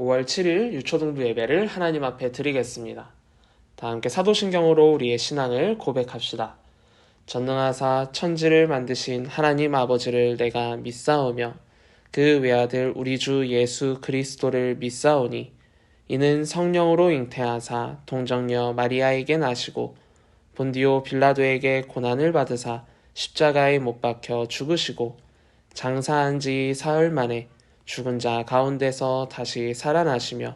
5월 7일 유초등부 예배를 하나님 앞에 드리겠습니다. 다 함께 사도신경으로 우리의 신앙을 고백합시다. 전능하사 천지를 만드신 하나님 아버지를 내가 믿사오며 그 외아들 우리 주 예수 그리스도를 믿사오니 이는 성령으로 잉태하사 동정녀 마리아에게 나시고 본디오 빌라도에게 고난을 받으사 십자가에 못 박혀 죽으시고 장사한 지 사흘 만에 죽은 자 가운데서 다시 살아나시며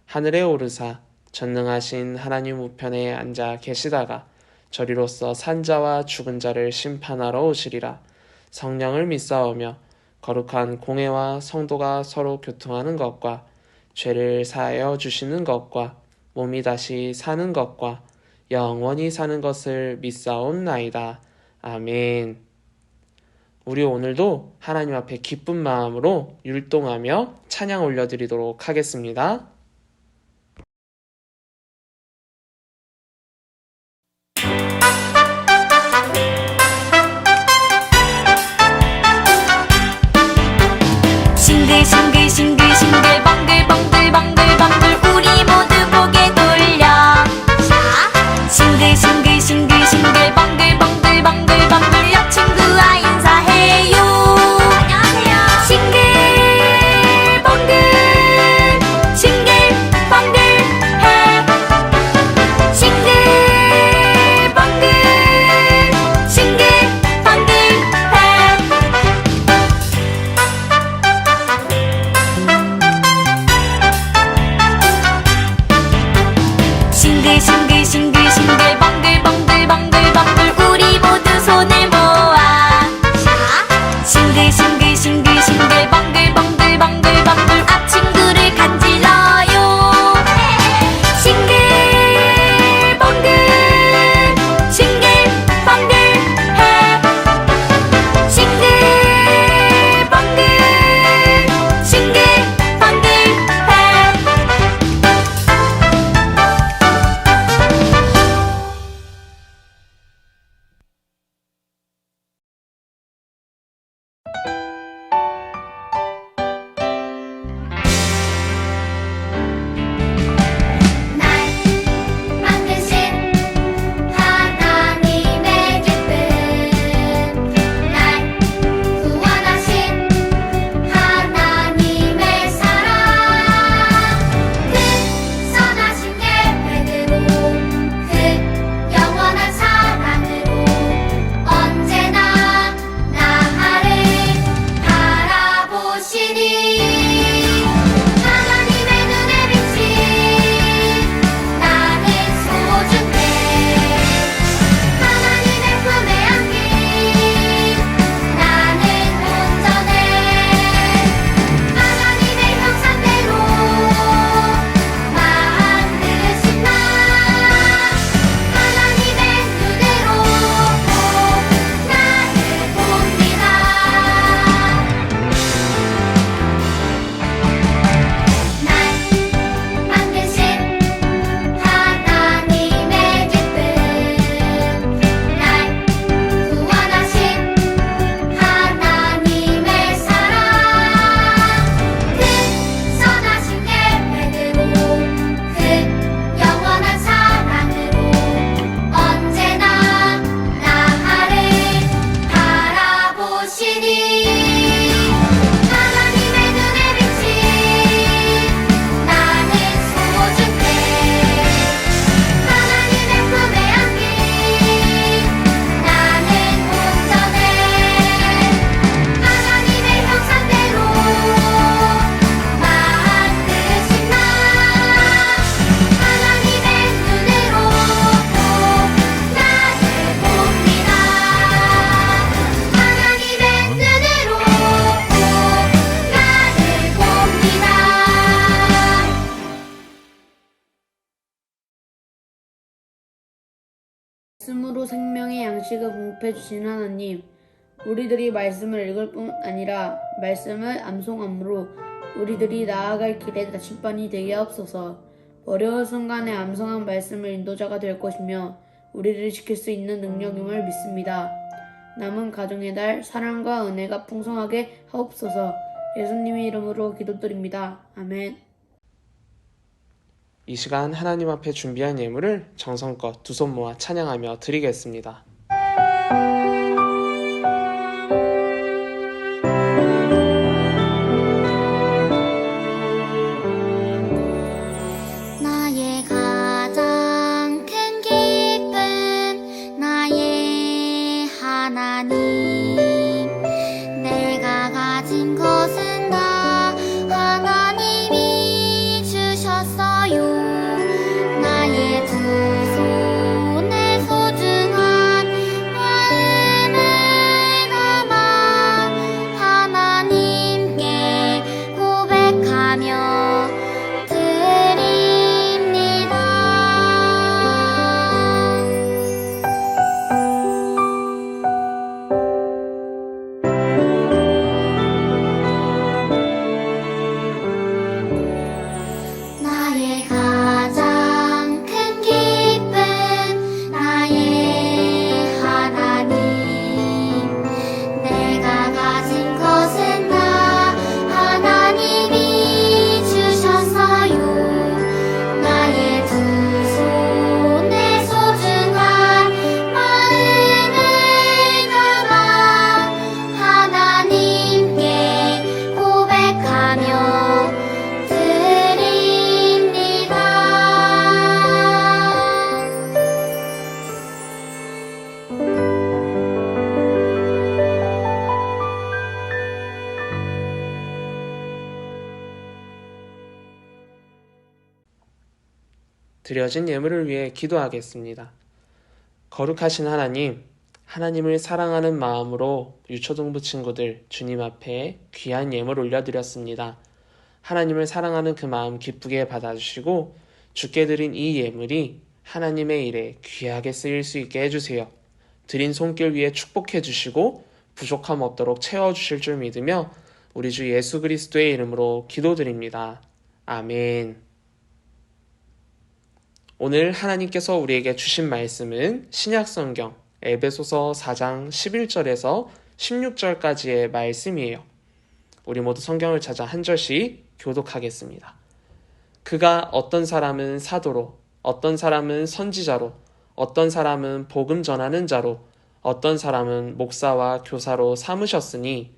하늘에 오르사 전능하신 하나님 우편에 앉아 계시다가 저리로서 산자와 죽은 자를 심판하러 오시리라. 성령을 믿사오며 거룩한 공회와 성도가 서로 교통하는 것과 죄를 사하여 주시는 것과 몸이 다시 사는 것과 영원히 사는 것을 믿사옵나이다. 아멘. 우리 오늘도 하나님 앞에 기쁜 마음으로 율동하며 찬양 올려드리도록 하겠습니다. 싱글싱글 싱글싱글 방글방글 방글방글 우리 모두 고개 돌려 싱글싱글 싱글싱글 방글방글 방글방글 옆 친구와 인사해요. 안녕하세요. 싱글방글 싱글방글해 싱글방글 싱글방글해 싱글싱글 방글방글 방글방글 우리 모두 손을 모아 싱글싱글 싱글싱글 방글방글 방글방글 앞 친구를 간질러요. 싱글방글 싱글방글해 싱글방글 싱글방글해 날 만드신 하나님의 기쁨 날 구원하신 하나님의 사랑 그 선하신 계획으로 그 영원한 사랑으로 언제나 나를 바라보시니 하나님의 눈에 비친 나는 소중해 하나님의 품에 안긴 나는 온전해 하나님의 형상대로 만드신 나 하나님의 눈으로 나를 봅니다. 날 만드신 하나님의 기쁨 날 구원하신 하나님의 사랑 그 선하신 계획으로 그 영원한 사랑으로 언제나 나를 바라보시니 하나님의 눈에 비친 나는 소중해 하나님의 품에 안긴 나는 온전해 하나님의 형상대로 만드신 나 하나님의 눈으로 나를 봅니다. 하나님의 눈으로 나를 봅니다. 말씀으로 생명의 양식을 공급해 주신 하나님, 우리들이 말씀을 읽을 뿐 아니라 말씀을 암송함으로 우리들이 나아갈 길에 나침반이 되게 하옵소서. 어려운 순간에 암송한 말씀을 인도자가 될 것이며 우리를 지킬 수 있는 능력임을 믿습니다. 남은 가정의 달 사랑과 은혜가 풍성하게 하옵소서. 예수님의 이름으로 기도드립니다. 아멘. 이 시간 하나님 앞에 준비한 예물을 정성껏 두 손 모아 찬양하며 드리겠습니다. 나의 가장 큰 기쁨 나의 하나님 내가 가진 것은 다 하나님이 주셨어요 나의 두 손에 소중한 마음을 담아 하나님께 고백하며 드립니다. 나의 가장 큰 기쁨 나의 하나님 내가 가진 것은 다 하나님이 주셨어요 나의 두 손에 소중한 마음을 담아 하나님께 고백하며 드립니다. 드려진 예물을 위해 기도하겠습니다. 거룩하신 하나님, 하나님을 사랑하는 마음으로 유초등부 친구들 주님 앞에 귀한 예물 올려드렸습니다. 하나님을 사랑하는 그 마음 기쁘게 받아주시고 주께 드린 이 예물이 하나님의 일에 귀하게 쓰일 수 있게 해주세요. 드린 손길 위에 축복해 주시고 부족함 없도록 채워주실 줄 믿으며 우리 주 예수 그리스도의 이름으로 기도드립니다. 아멘. 오늘 하나님께서 우리에게 주신 말씀은 신약성경 에베소서 4장 11절에서 16절까지의 말씀이에요. 우리 모두 성경을 찾아 한 절씩 교독하겠습니다. 그가 어떤 사람은 사도로, 어떤 사람은 선지자로, 어떤 사람은 복음 전하는 자로, 어떤 사람은 목사와 교사로 삼으셨으니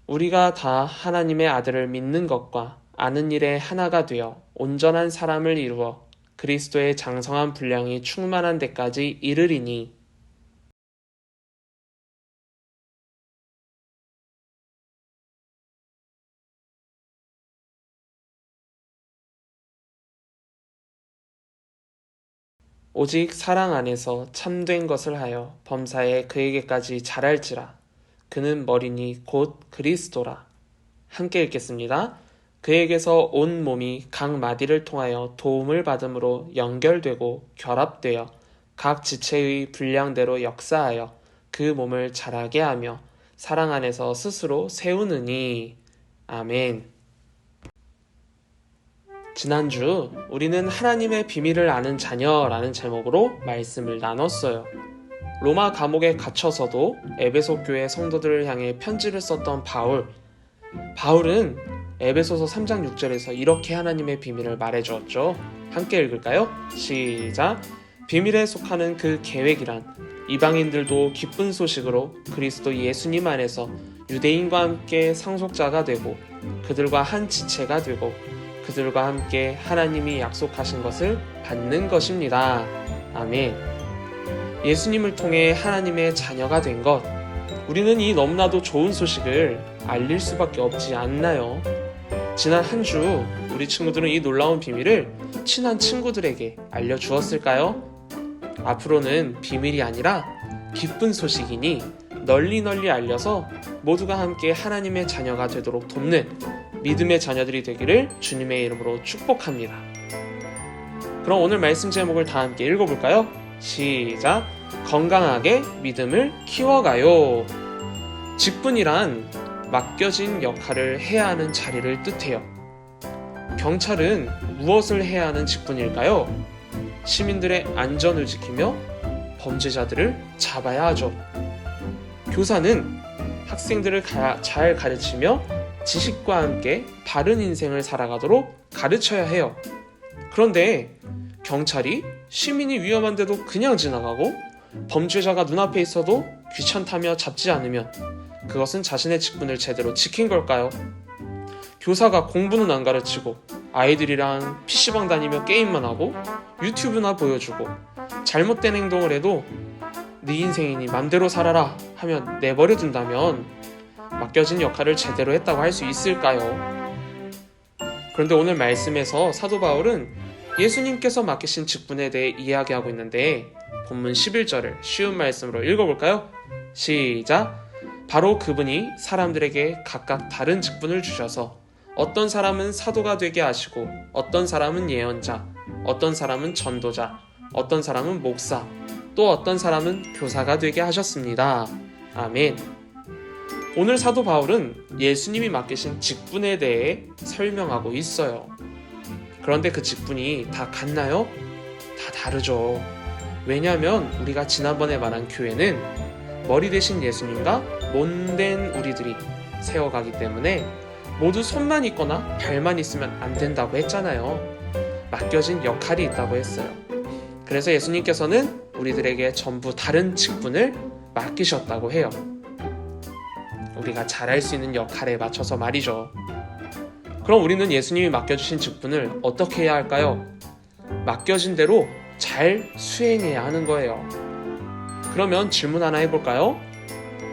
우리가 다 하나님의 아들을 믿는 것과 아는 일에 하나가 되어 온전한 사람을 이루어 그리스도의 장성한 분량이 충만한 데까지 이르리니 오직 사랑 안에서 참된 것을 하여 범사에 그에게까지 자랄지라. 그는 머리니 곧 그리스도라. 함께 읽겠습니다. 그에게서 온 몸이 각 마디를 통하여 도움을 받음으로 연결되고 결합되어 각 지체의 분량대로 역사하여 그 몸을 자라게 하며 사랑 안에서 스스로 세우느니. 아멘. 지난주 우리는 하나님의 비밀을 아는 자녀라는 제목으로 말씀을 나눴어요. 로마 감옥에 갇혀서도 에베소 교회 성도들을 향해 편지를 썼던 바울은 에베소서 3장 6절에서 이렇게 하나님의 비밀을 말해주었죠. 함께 읽을까요? 시작! 비밀에 속하는 그 계획이란 이방인들도 기쁜 소식으로 그리스도 예수님 안에서 유대인과 함께 상속자가 되고 그들과 한 지체가 되고 그들과 함께 하나님이 약속하신 것을 받는 것입니다. 아멘. 예수님을 통해 하나님의 자녀가 된 것, 우리는 이 너무나도 좋은 소식을 알릴 수밖에 없지 않나요? 지난 한 주 우리 친구들은 이 놀라운 비밀을 친한 친구들에게 알려주었을까요? 앞으로는 비밀이 아니라 기쁜 소식이니 널리 알려서 모두가 함께 하나님의 자녀가 되도록 돕는 믿음의 자녀들이 되기를 주님의 이름으로 축복합니다. 그럼 오늘 말씀 제목을 다 함께 읽어볼까요? 시작! 건강하게 믿음을 키워가요. 직분이란 맡겨진 역할을 해야 하는 자리를 뜻해요. 경찰은 무엇을 해야 하는 직분일까요? 시민들의 안전을 지키며 범죄자들을 잡아야 하죠. 교사는 학생들을 잘 가르치며 지식과 함께 바른 인생을 살아가도록 가르쳐야 해요. 그런데 경찰이 시민이 위험한데도 그냥 지나가고 범죄자가 눈앞에 있어도 귀찮다며 잡지 않으면 그것은 자신의 직분을 제대로 지킨 걸까요? 교사가 공부는 안 가르치고 아이들이랑 PC방 다니며 게임만 하고 유튜브나 보여주고 잘못된 행동을 해도 네 인생이니 맘대로 살아라 하면 내버려 둔다면 맡겨진 역할을 제대로 했다고 할 수 있을까요? 그런데 오늘 말씀에서 사도 바울은 예수님께서 맡기신 직분에 대해 이야기하고 있는데 본문 11절을 쉬운 말씀으로 읽어볼까요? 시작! 바로 그분이 사람들에게 각각 다른 직분을 주셔서 어떤 사람은 사도가 되게 하시고 어떤 사람은 예언자, 어떤 사람은 전도자, 어떤 사람은 목사, 또 어떤 사람은 교사가 되게 하셨습니다. 아멘. 오늘 사도 바울은 예수님이 맡기신 직분에 대해 설명하고 있어요. 그런데 그 직분이 다 같나요? 다 다르죠. 왜냐하면 우리가 지난번에 말한 교회는 머리 대신 예수님과 몸된 우리들이 세워가기 때문에 모두 손만 있거나 발만 있으면 안 된다고 했잖아요. 맡겨진 역할이 있다고 했어요. 그래서 예수님께서는 우리들에게 전부 다른 직분을 맡기셨다고 해요. 우리가 잘할 수 있는 역할에 맞춰서 말이죠. 그럼 우리는 예수님이 맡겨주신 직분을 어떻게 해야 할까요? 맡겨진 대로 잘 수행해야 하는 거예요. 그러면 질문 하나 해볼까요?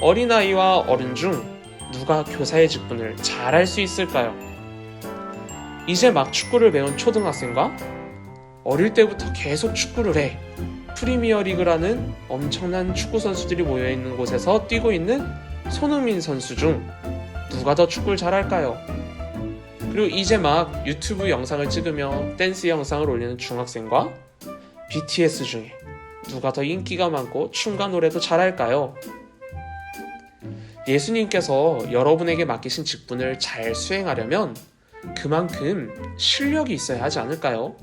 어린아이와 어른 중 누가 교사의 직분을 잘 할 수 있을까요? 이제 막 축구를 배운 초등학생과 어릴 때부터 계속 축구를 해 프리미어 리그라는 엄청난 축구 선수들이 모여있는 곳에서 뛰고 있는 손흥민 선수 중 누가 더 축구를 잘할까요? 그리고 이제 막 유튜브 영상을 찍으며 댄스 영상을 올리는 중학생과 BTS 중에 누가 더 인기가 많고 춤과 노래도 잘할까요? 예수님께서 여러분에게 맡기신 직분을 잘 수행하려면 그만큼 실력이 있어야 하지 않을까요?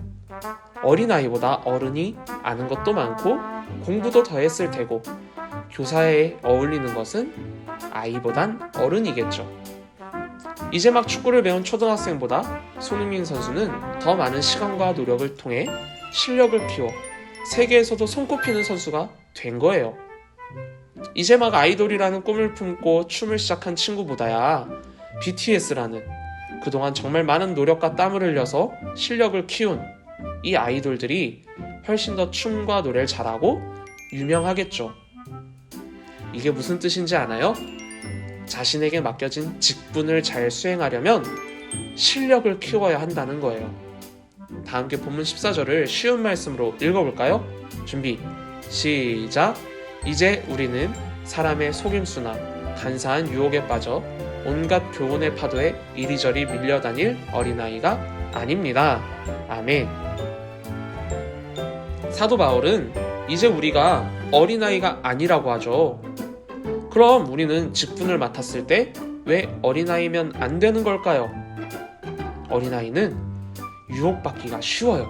어린아이보다 어른이 아는 것도 많고 공부도 더 했을 테고 교사에 어울리는 것은 아이보단 어른이겠죠. 이제 막 축구를 배운 초등학생보다 손흥민 선수는 더 많은 시간과 노력을 통해 실력을 키워 세계에서도 손꼽히는 선수가 된 거예요. 이제 막 아이돌이라는 꿈을 품고 춤을 시작한 친구보다야 BTS라는 그동안 정말 많은 노력과 땀을 흘려서 실력을 키운 이 아이돌들이 훨씬 더 춤과 노래를 잘하고 유명하겠죠. 이게 무슨 뜻인지 아나요? 자신에게 맡겨진 직분을 잘 수행하려면 실력을 키워야 한다는 거예요. 다 함께 본문 14절을 쉬운 말씀으로 읽어볼까요? 준비, 시작! 이제 우리는 사람의 속임수나 간사한 유혹에 빠져 온갖 교훈의 파도에 이리저리 밀려다닐 어린아이가 아닙니다. 아멘. 사도 바울은 이제 우리가 어린아이가 아니라고 하죠. 그럼 우리는 직분을 맡았을 때 왜 어린아이면 안 되는 걸까요? 어린아이는 유혹받기가 쉬워요.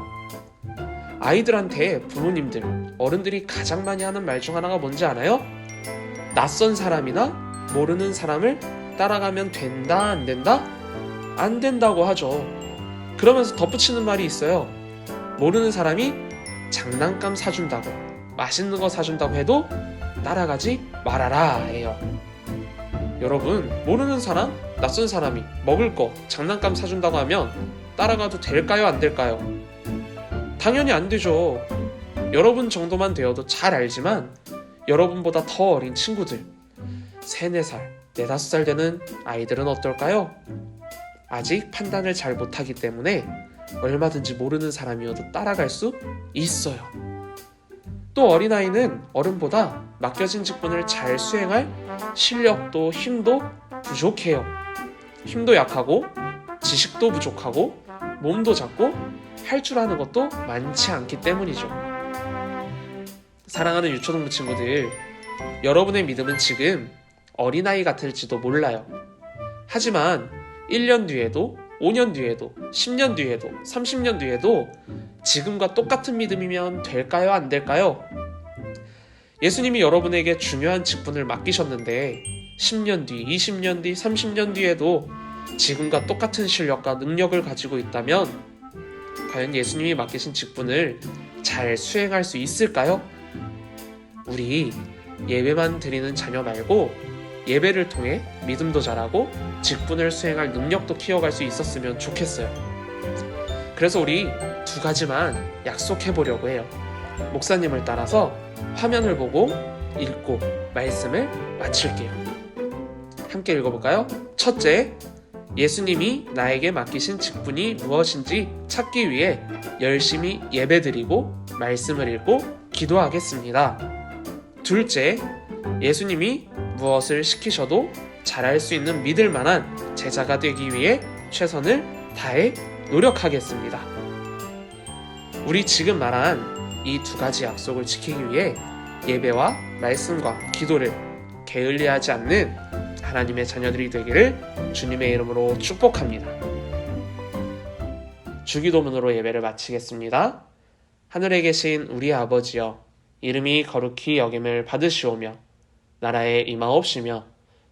아이들한테 부모님들, 어른들이 가장 많이 하는 말 중 하나가 뭔지 알아요? 낯선 사람이나 모르는 사람을 따라가면 된다, 안 된다? 안 된다고 하죠. 그러면서 덧붙이는 말이 있어요. 모르는 사람이 장난감 사준다고, 맛있는 거 사준다고 해도 따라가지 말아라 해요. 여러분, 모르는 사람, 낯선 사람이 먹을 거, 장난감 사준다고 하면 따라가도 될까요, 안 될까요? 당연히 안 되죠. 여러분 정도만 되어도 잘 알지만 여러분보다 더 어린 친구들, 3, 4살, 4, 5살 되는 아이들은 어떨까요? 아직 판단을 잘 못하기 때문에 얼마든지 모르는 사람이어도 따라갈 수 있어요. 또 어린아이는 어른보다 맡겨진 직분을 잘 수행할 실력도 힘도 부족해요. 힘도 약하고 지식도 부족하고 몸도 작고 할 줄 아는 것도 많지 않기 때문이죠. 사랑하는 유초등부 친구들, 여러분의 믿음은 지금 어린아이 같을지도 몰라요. 하지만 1년 뒤에도 5년 뒤에도 10년 뒤에도 30년 뒤에도 지금과 똑같은 믿음이면 될까요, 안 될까요? 예수님이 여러분에게 중요한 직분을 맡기셨는데 10년 뒤, 20년 뒤, 30년 뒤에도 지금과 똑같은 실력과 능력을 가지고 있다면 과연 예수님이 맡기신 직분을 잘 수행할 수 있을까요? 우리 예배만 드리는 자녀 말고 예배를 통해 믿음도 자라고 직분을 수행할 능력도 키워갈 수 있었으면 좋겠어요. 그래서 우리 두 가지만 약속해 보려고 해요. 목사님을 따라서 화면을 보고 읽고 말씀을 마칠게요. 함께 읽어볼까요? 첫째, 예수님이 나에게 맡기신 직분이 무엇인지 찾기 위해 열심히 예배드리고 말씀을 읽고 기도하겠습니다. 둘째, 예수님이 무엇을 시키셔도 잘할 수 있는 믿을 만한 제자가 되기 위해 최선을 다해 노력하겠습니다. 우리 지금 말한 이 두 가지 약속을 지키기 위해 예배와 말씀과 기도를 게을리하지 않는 하나님의 자녀들이 되기를 주님의 이름으로 축복합니다. 주기도문으로 예배를 마치겠습니다. 하늘에 계신 우리 아버지여, 이름이 거룩히 여김을 받으시오며 나라에 임하옵시며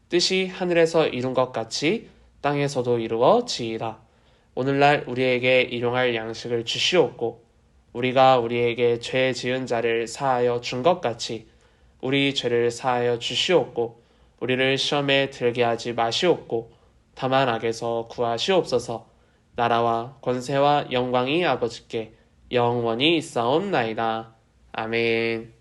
뜻이 하늘에서 이룬 것 같이 땅에서도 이루어지이다. 오늘날 우리에게 일용할 양식을 주시옵고 우리가 우리에게 죄 지은 자를 사하여 준 것 같이 우리 죄를 사하여 주시옵고 우리를 시험에 들게 하지 마시옵고 다만 악에서 구하시옵소서. 나라와 권세와 영광이 아버지께 영원히 있사옵나이다. 아멘.